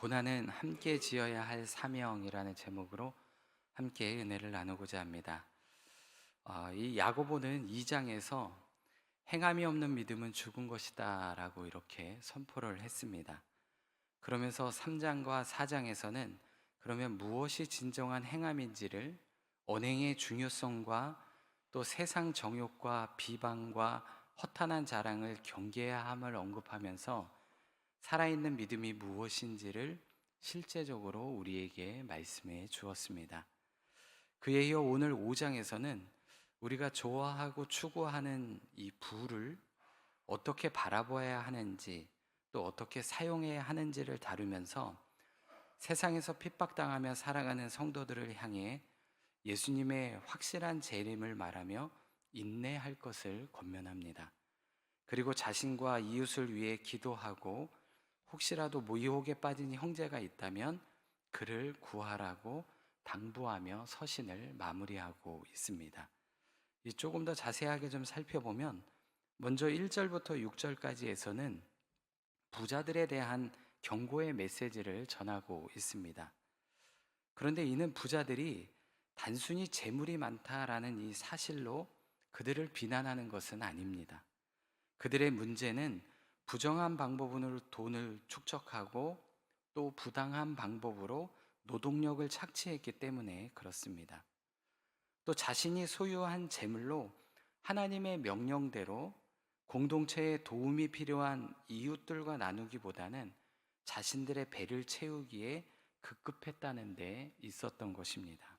고난은 함께 지어야 할 사명이라는 제목으로 함께 은혜를 나누고자 합니다. 이 야고보는 2장에서 행함이 없는 믿음은 죽은 것이다 라고 이렇게 선포를 했습니다. 그러면서 3장과 4장에서는 그러면 무엇이 진정한 행함인지를, 언행의 중요성과 또 세상 정욕과 비방과 허탄한 자랑을 경계해야 함을 언급하면서 살아있는 믿음이 무엇인지를 실제적으로 우리에게 말씀해 주었습니다. 그에 이어 오늘 5장에서는 우리가 좋아하고 추구하는 이 부를 어떻게 바라봐야 하는지, 또 어떻게 사용해야 하는지를 다루면서 세상에서 핍박당하며 살아가는 성도들을 향해 예수님의 확실한 재림을 말하며 인내할 것을 권면합니다. 그리고 자신과 이웃을 위해 기도하고 혹시라도 유혹에 빠진 형제가 있다면 그를 구하라고 당부하며 서신을 마무리하고 있습니다. 조금 더 자세하게 좀 살펴보면 먼저 1절부터 6절까지에서는 부자들에 대한 경고의 메시지를 전하고 있습니다. 그런데 이는 부자들이 단순히 재물이 많다라는 이 사실로 그들을 비난하는 것은 아닙니다. 그들의 문제는 부정한 방법으로 돈을 축적하고 또 부당한 방법으로 노동력을 착취했기 때문에 그렇습니다. 또 자신이 소유한 재물로 하나님의 명령대로 공동체에 도움이 필요한 이웃들과 나누기보다는 자신들의 배를 채우기에 급급했다는 데 있었던 것입니다.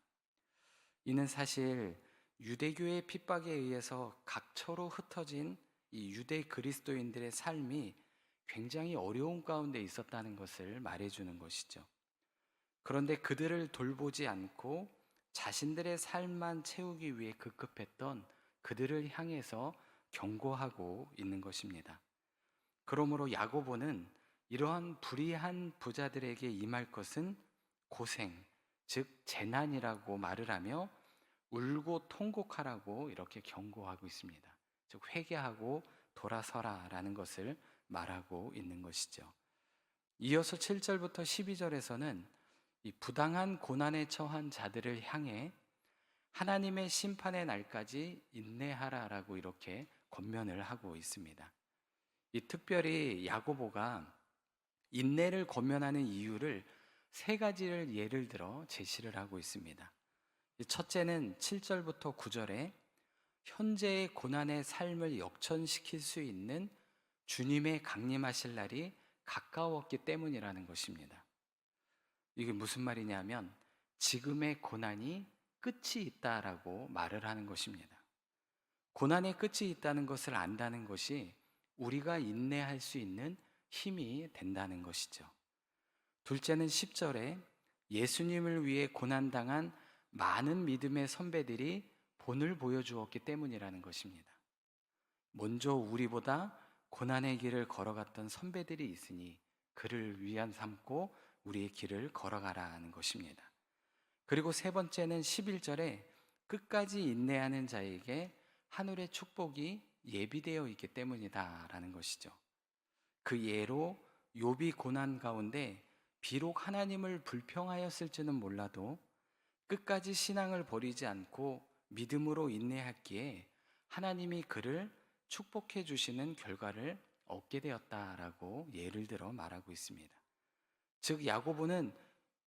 이는 사실 유대교의 핍박에 의해서 각처로 흩어진 이 유대 그리스도인들의 삶이 굉장히 어려운 가운데 있었다는 것을 말해주는 것이죠. 그런데 그들을 돌보지 않고 자신들의 삶만 채우기 위해 급급했던 그들을 향해서 경고하고 있는 것입니다. 그러므로 야고보는 이러한 불의한 부자들에게 임할 것은 고생, 즉 재난이라고 말을 하며 울고 통곡하라고 이렇게 경고하고 있습니다. 즉 회개하고 돌아서라 라는 것을 말하고 있는 것이죠. 이어서 7절부터 12절에서는 이 부당한 고난에 처한 자들을 향해 하나님의 심판의 날까지 인내하라 라고 이렇게 권면을 하고 있습니다. 이 특별히 야고보가 인내를 권면하는 이유를 세 가지를 예를 들어 제시를 하고 있습니다. 첫째는 7절부터 9절에 현재의 고난의 삶을 역전시킬 수 있는 주님의 강림하실 날이 가까웠기 때문이라는 것입니다. 이게 무슨 말이냐면 지금의 고난이 끝이 있다라고 말을 하는 것입니다. 고난의 끝이 있다는 것을 안다는 것이 우리가 인내할 수 있는 힘이 된다는 것이죠. 둘째는 10절에 예수님을 위해 고난당한 많은 믿음의 선배들이 본을 보여주었기 때문이라는 것입니다. 먼저 우리보다 고난의 길을 걸어갔던 선배들이 있으니 그를 위안 삼고 우리의 길을 걸어가라는 것입니다. 그리고 세 번째는 11절에 끝까지 인내하는 자에게 하늘의 축복이 예비되어 있기 때문이다 라는 것이죠. 그 예로 욥이 고난 가운데 비록 하나님을 불평하였을지는 몰라도 끝까지 신앙을 버리지 않고 믿음으로 인내했기에 하나님이 그를 축복해 주시는 결과를 얻게 되었다라고 예를 들어 말하고 있습니다. 즉 야고보는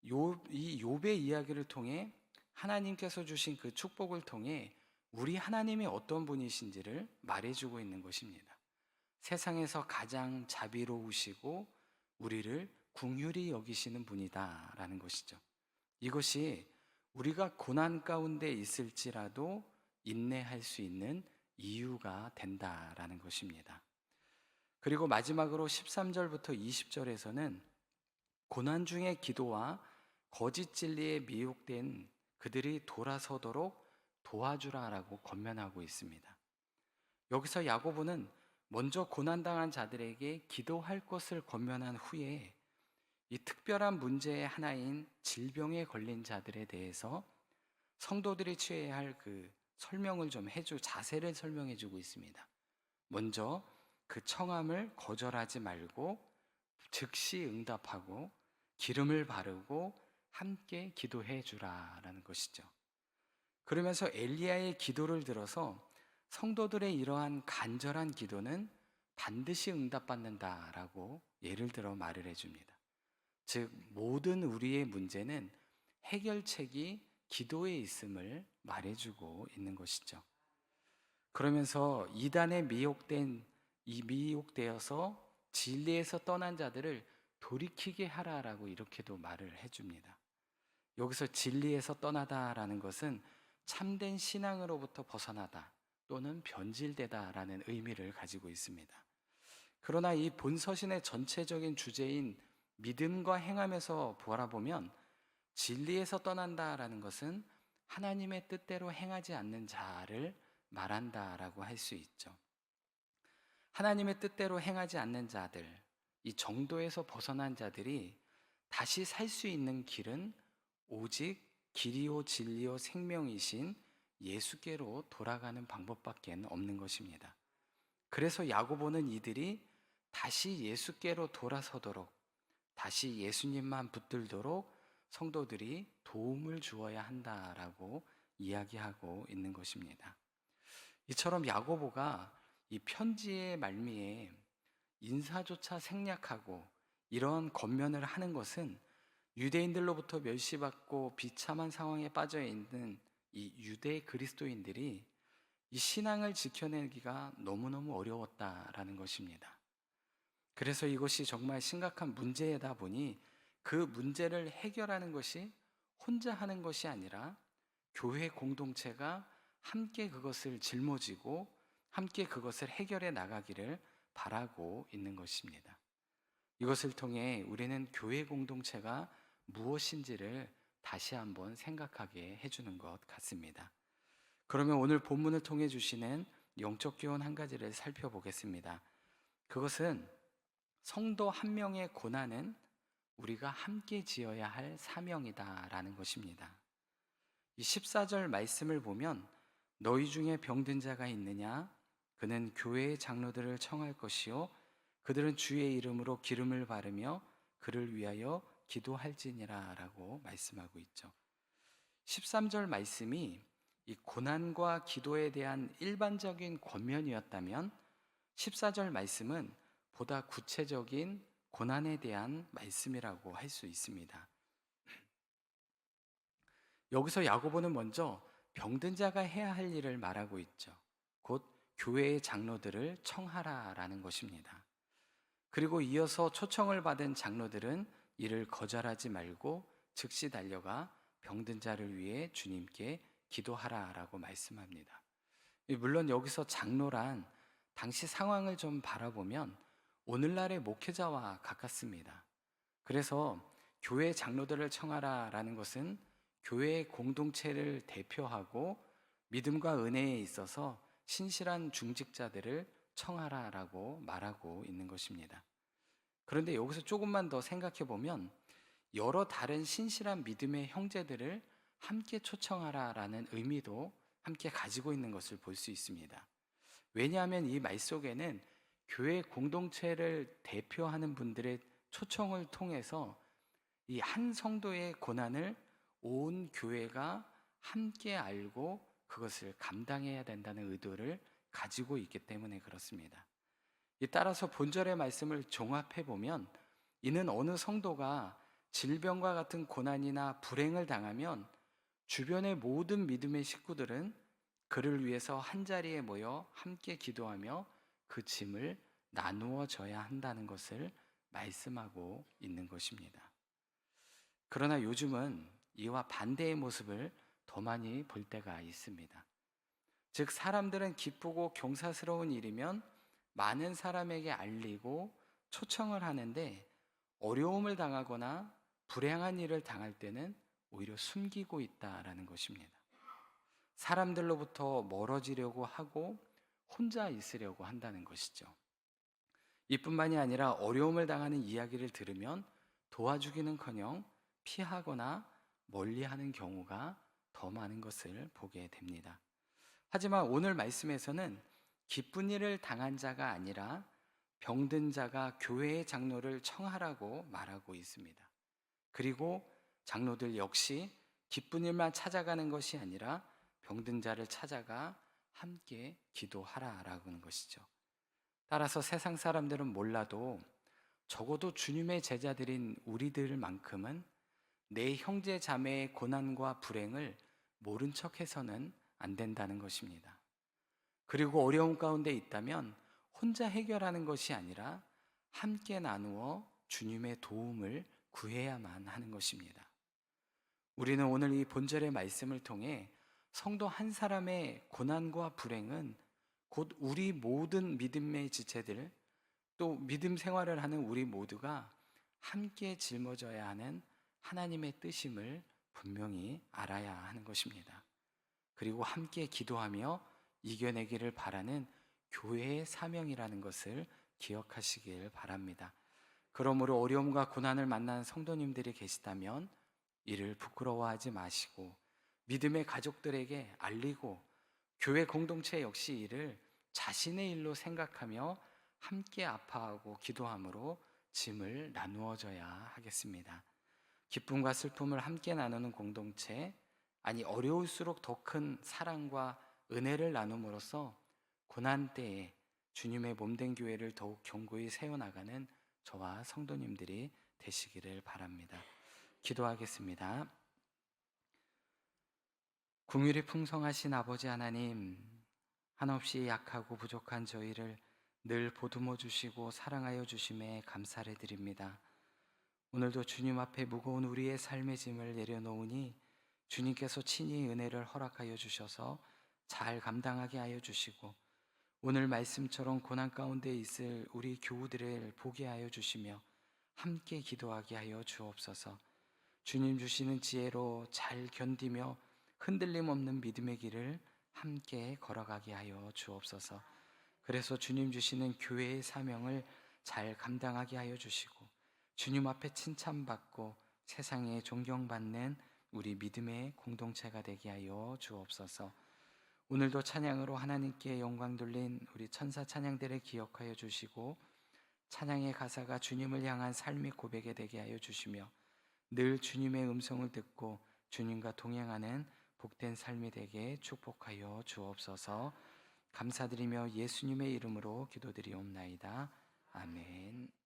이 욥의 이야기를 통해 하나님께서 주신 그 축복을 통해 우리 하나님이 어떤 분이신지를 말해주고 있는 것입니다. 세상에서 가장 자비로우시고 우리를 긍휼히 여기시는 분이다라는 것이죠. 이것이 우리가 고난 가운데 있을지라도 인내할 수 있는 이유가 된다라는 것입니다. 그리고 마지막으로 13절부터 20절에서는 고난 중의 기도와 거짓 진리에 미혹된 그들이 돌아서도록 도와주라라고 권면하고 있습니다. 여기서 야고보는 먼저 고난당한 자들에게 기도할 것을 권면한 후에 이 특별한 문제의 하나인 질병에 걸린 자들에 대해서 성도들이 취해야 할 그 설명을 좀 자세를 설명해 주고 있습니다. 먼저 그 청함을 거절하지 말고 즉시 응답하고 기름을 바르고 함께 기도해 주라라는 것이죠. 그러면서 엘리야의 기도를 들어서 성도들의 이러한 간절한 기도는 반드시 응답받는다라고 예를 들어 말을 해줍니다. 즉, 모든 우리의 문제는 해결책이 기도에 있음을 말해주고 있는 것이죠. 그러면서 이단에 미혹되어서 진리에서 떠난 자들을 돌이키게 하라라고 이렇게도 말을 해줍니다. 여기서 진리에서 떠나다라는 것은 참된 신앙으로부터 벗어나다 또는 변질되다라는 의미를 가지고 있습니다. 그러나 이 본서신의 전체적인 주제인 믿음과 행함에서 바라보면 진리에서 떠난다라는 것은 하나님의 뜻대로 행하지 않는 자를 말한다라고 할 수 있죠. 하나님의 뜻대로 행하지 않는 자들, 이 정도에서 벗어난 자들이 다시 살 수 있는 길은 오직 길이요 진리요 생명이신 예수께로 돌아가는 방법밖에 없는 것입니다. 그래서 야고보는 이들이 다시 예수께로 돌아서도록, 다시 예수님만 붙들도록 성도들이 도움을 주어야 한다라고 이야기하고 있는 것입니다. 이처럼 야고보가 이 편지의 말미에 인사조차 생략하고 이런 겉면을 하는 것은 유대인들로부터 멸시받고 비참한 상황에 빠져 있는 이 유대 그리스도인들이 이 신앙을 지켜내기가 너무너무 어려웠다라는 것입니다. 그래서 이것이 정말 심각한 문제이다 보니 그 문제를 해결하는 것이 혼자 하는 것이 아니라 교회 공동체가 함께 그것을 짊어지고 함께 그것을 해결해 나가기를 바라고 있는 것입니다. 이것을 통해 우리는 교회 공동체가 무엇인지를 다시 한번 생각하게 해주는 것 같습니다. 그러면 오늘 본문을 통해 주시는 영적 교훈 한 가지를 살펴보겠습니다. 그것은 성도 한 명의 고난은 우리가 함께 지어야 할 사명이다라는 것입니다. 이 14절 말씀을 보면 너희 중에 병든 자가 있느냐? 그는 교회의 장로들을 청할 것이요 그들은 주의 이름으로 기름을 바르며 그를 위하여 기도할지니라 라고 말씀하고 있죠. 13절 말씀이 이 고난과 기도에 대한 일반적인 권면이었다면 14절 말씀은 보다 구체적인 고난에 대한 말씀이라고 할 수 있습니다. 여기서 야고보는 먼저 병든 자가 해야 할 일을 말하고 있죠. 곧 교회의 장로들을 청하라라는 것입니다. 그리고 이어서 초청을 받은 장로들은 이를 거절하지 말고 즉시 달려가 병든 자를 위해 주님께 기도하라라고 말씀합니다. 물론 여기서 장로란 당시 상황을 좀 바라보면 오늘날의 목회자와 가깝습니다. 그래서 교회 장로들을 청하라라는 것은 교회의 공동체를 대표하고 믿음과 은혜에 있어서 신실한 중직자들을 청하라라고 말하고 있는 것입니다. 그런데 여기서 조금만 더 생각해 보면 여러 다른 신실한 믿음의 형제들을 함께 초청하라라는 의미도 함께 가지고 있는 것을 볼 수 있습니다. 왜냐하면 이 말 속에는 교회 공동체를 대표하는 분들의 초청을 통해서 이 한 성도의 고난을 온 교회가 함께 알고 그것을 감당해야 된다는 의도를 가지고 있기 때문에 그렇습니다. 따라서 본절의 말씀을 종합해 보면 이는 어느 성도가 질병과 같은 고난이나 불행을 당하면 주변의 모든 믿음의 식구들은 그를 위해서 한자리에 모여 함께 기도하며 그 짐을 나누어 져야 한다는 것을 말씀하고 있는 것입니다. 그러나 요즘은 이와 반대의 모습을 더 많이 볼 때가 있습니다. 즉 사람들은 기쁘고 경사스러운 일이면 많은 사람에게 알리고 초청을 하는데 어려움을 당하거나 불행한 일을 당할 때는 오히려 숨기고 있다라는 것입니다. 사람들로부터 멀어지려고 하고 혼자 있으려고 한다는 것이죠. 이뿐만이 아니라 어려움을 당하는 이야기를 들으면 도와주기는커녕 피하거나 멀리하는 경우가 더 많은 것을 보게 됩니다. 하지만 오늘 말씀에서는 기쁜 일을 당한 자가 아니라 병든 자가 교회의 장로를 청하라고 말하고 있습니다. 그리고 장로들 역시 기쁜 일만 찾아가는 것이 아니라 병든 자를 찾아가 함께 기도하라라고 하는 것이죠. 따라서 세상 사람들은 몰라도 적어도 주님의 제자들인 우리들만큼은 내 형제 자매의 고난과 불행을 모른 척해서는 안 된다는 것입니다. 그리고 어려움 가운데 있다면 혼자 해결하는 것이 아니라 함께 나누어 주님의 도움을 구해야만 하는 것입니다. 우리는 오늘 이 본절의 말씀을 통해 성도 한 사람의 고난과 불행은 곧 우리 모든 믿음의 지체들, 또 믿음 생활을 하는 우리 모두가 함께 짊어져야 하는 하나님의 뜻임을 분명히 알아야 하는 것입니다. 그리고 함께 기도하며 이겨내기를 바라는 교회의 사명이라는 것을 기억하시길 바랍니다. 그러므로 어려움과 고난을 만나는 성도님들이 계시다면 이를 부끄러워하지 마시고 믿음의 가족들에게 알리고 교회 공동체 역시 이를 자신의 일로 생각하며 함께 아파하고 기도함으로 짐을 나누어져야 하겠습니다. 기쁨과 슬픔을 함께 나누는 공동체, 아니 어려울수록 더 큰 사랑과 은혜를 나눔으로써 고난 때에 주님의 몸된 교회를 더욱 견고히 세워나가는 저와 성도님들이 되시기를 바랍니다. 기도하겠습니다. 긍휼이 풍성하신 아버지 하나님, 한없이 약하고 부족한 저희를 늘 보듬어 주시고 사랑하여 주심에 감사를 드립니다. 오늘도 주님 앞에 무거운 우리의 삶의 짐을 내려놓으니 주님께서 친히 은혜를 허락하여 주셔서 잘 감당하게 하여 주시고 오늘 말씀처럼 고난 가운데 있을 우리 교우들을 보게 하여 주시며 함께 기도하게 하여 주옵소서. 주님 주시는 지혜로 잘 견디며 흔들림 없는 믿음의 길을 함께 걸어가게 하여 주옵소서. 그래서 주님 주시는 교회의 사명을 잘 감당하게 하여 주시고 주님 앞에 칭찬받고 세상에 존경받는 우리 믿음의 공동체가 되게 하여 주옵소서. 오늘도 찬양으로 하나님께 영광 돌린 우리 천사 찬양들을 기억하여 주시고 찬양의 가사가 주님을 향한 삶의 고백이 되게 하여 주시며 늘 주님의 음성을 듣고 주님과 동행하는 복된 삶이 되게 축복하여 주옵소서. 감사드리며 예수님의 이름으로 기도드리옵나이다. 아멘.